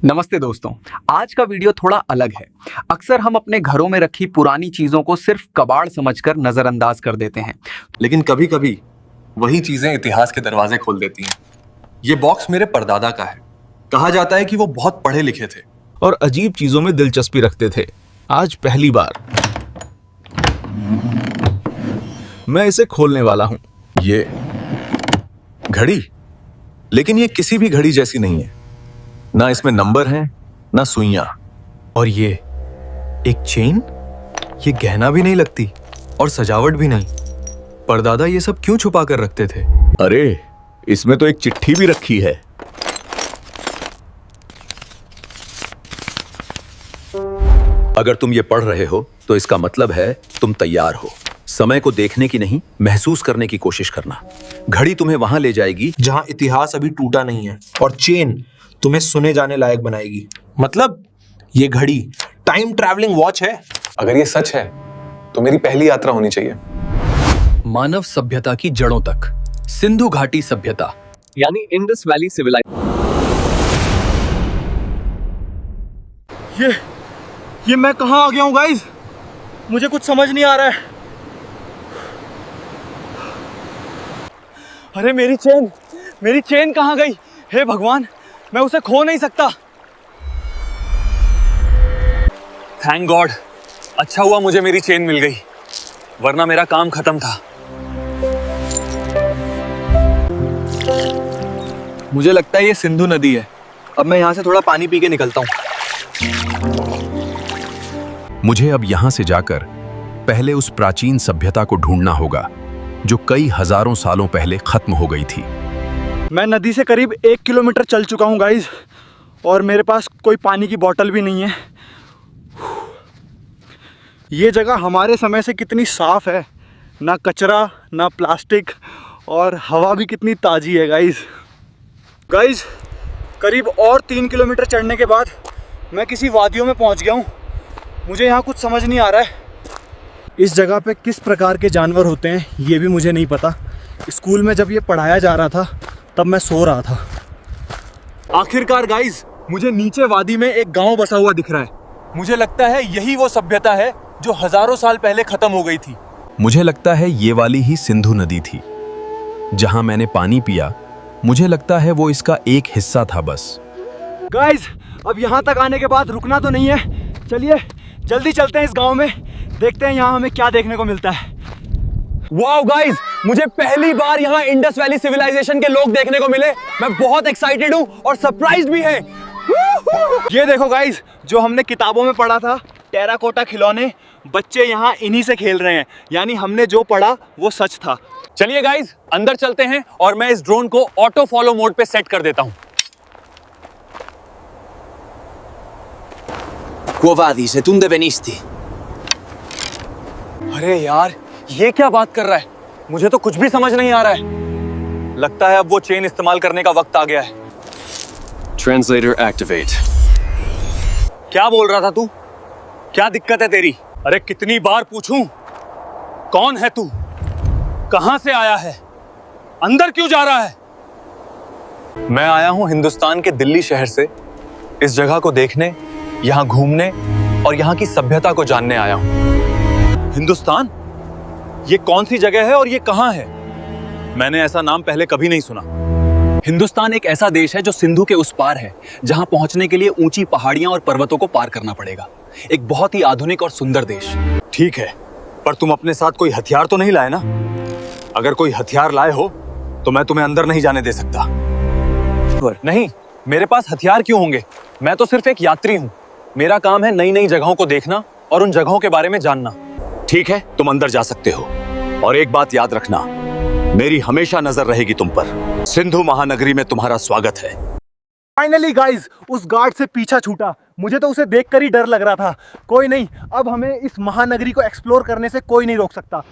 नमस्ते दोस्तों, आज का वीडियो थोड़ा अलग है। अक्सर हम अपने घरों में रखी पुरानी चीजों को सिर्फ कबाड़ समझकर नजरअंदाज कर देते हैं, लेकिन कभी कभी वही चीजें इतिहास के दरवाजे खोल देती हैं। ये बॉक्स मेरे परदादा का है। कहा जाता है कि वो बहुत पढ़े लिखे थे और अजीब चीजों में दिलचस्पी रखते थे। आज पहली बार मैं इसे खोलने वाला हूं। ये घड़ी, लेकिन ये किसी भी घड़ी जैसी नहीं है। ना इसमें नंबर हैं, ना सुइयां। और ये एक चेन, ये गहना भी नहीं लगती और सजावट भी नहीं। परदादा ये सब क्यों छुपा कर रखते थे? अरे, इसमें तो एक चिट्ठी भी रखी है। अगर तुम ये पढ़ रहे हो तो इसका मतलब है तुम तैयार हो। समय को देखने की नहीं, महसूस करने की कोशिश करना। घड़ी तुम्हें वहां ले जाएगी जहां इतिहास अभी टूटा नहीं है, और चेन तुम्हें सुने जाने लायक बनाएगी। मतलब ये घड़ी टाइम ट्रैवलिंग वॉच है। अगर ये सच है तो मेरी पहली यात्रा होनी चाहिए। मानव सभ्यता की जड़ों तक, सिंधु घाटी सभ्यता यानी इंडस वैली सिविलाइजेशन। ये मैं कहां आ गया हूं गाइस? मुझे कुछ समझ नहीं आ रहा है। अरे मेरी चेन कहां गई? हे भगवान, मैं उसे खो नहीं सकता। थैंक गॉड, अच्छा हुआ मुझे मेरी चेन मिल गई, वरना मेरा काम खत्म था। मुझे लगता है ये सिंधु नदी है। अब मैं यहाँ से थोड़ा पानी पी के निकलता हूँ। मुझे अब यहां से जाकर पहले उस प्राचीन सभ्यता को ढूंढना होगा जो कई हजारों सालों पहले खत्म हो गई थी। मैं नदी से करीब 1 किलोमीटर चल चुका हूँ गाइस, और मेरे पास कोई पानी की बोतल भी नहीं है। ये जगह हमारे समय से कितनी साफ है, ना कचरा ना प्लास्टिक, और हवा भी कितनी ताज़ी है गाइस। करीब और 3 किलोमीटर चढ़ने के बाद मैं किसी वादियों में पहुँच गया हूँ। मुझे यहाँ कुछ समझ नहीं आ रहा है। इस जगह पे किस प्रकार के जानवर होते हैं ये भी मुझे नहीं पता। स्कूल में जब ये पढ़ाया जा रहा था तब मैं सो रहा था। आखिरकार गाइस, मुझे नीचे वादी में एक गांव बसा हुआ दिख रहा है। मुझे लगता है यही वो सभ्यता है जो हजारों साल पहले खत्म हो गई थी। मुझे लगता है ये वाली ही सिंधु नदी थी जहां मैंने पानी पिया। मुझे लगता है वो इसका एक हिस्सा था बस। गाइस, अब यहाँ तक आने के बाद रुकना तो नहीं है। चलिए जल्दी चलते हैं इस गांव में, देखते हैं यहाँ हमें क्या देखने को मिलता है। वाओ गाइस, मुझे पहली बार यहाँ इंडस वैली सिविलाइजेशन के लोग देखने को मिले। मैं बहुत एक्साइटेड हूँ और सरप्राइज्ड भी है। ये देखो गाइस, जो हमने किताबों में पढ़ा था, टेराकोटा खिलौने, बच्चे यहाँ इन्हीं से खेल रहे हैं। यानी हमने जो पढ़ा वो सच था। चलिए गाइस, अंदर चलते हैं और मैं इस ड्रोन को ऑटो फॉलो मोड पे सेट कर देता हूँ। Quo vadis et unde venisti? अरे यार, ये क्या बात कर रहा है? मुझे तो कुछ भी समझ नहीं आ रहा है। लगता है अब वो चेन इस्तेमाल करने का वक्त आ गया है। Translator activate. क्या बोल रहा था तू? क्या दिक्कत है तेरी? अरे कितनी बार पूछूं? कौन है तू? कहां से आया है? अंदर क्यों जा रहा है? मैं आया हूं हिंदुस्तान के दिल्ली शहर से। इस जगह को देखने, यहाँ घूमने और यहाँ की सभ्यता को जानने आया हूं। हिंदुस्तान? ये कौन सी जगह है और ये कहां है? मैंने ऐसा नाम पहले कभी नहीं सुना। हिंदुस्तान एक ऐसा देश है जो सिंधु के उस पार है, जहां पहुंचने के लिए ऊंची पहाड़ियां और पर्वतों को पार करना पड़ेगा। एक बहुत ही आधुनिक और सुंदर देश। ठीक है, पर तुम अपने साथ कोई हथियार तो नहीं लाए ना? अगर कोई हथियार लाए हो तो मैं तुम्हें अंदर नहीं जाने दे सकता। नहीं, मेरे पास हथियार क्यों होंगे? मैं तो सिर्फ एक यात्री हूँ। मेरा काम है नई नई जगहों को देखना और उन जगहों के बारे में जानना। ठीक है, तुम अंदर जा सकते हो, और एक बात याद रखना, मेरी हमेशा नजर रहेगी तुम पर। सिंधु महानगरी में तुम्हारा स्वागत है। फाइनली गाइस, उस गार्ड से पीछा छूटा। मुझे तो उसे देखकर ही डर लग रहा था। कोई नहीं, अब हमें इस महानगरी को एक्सप्लोर करने से कोई नहीं रोक सकता।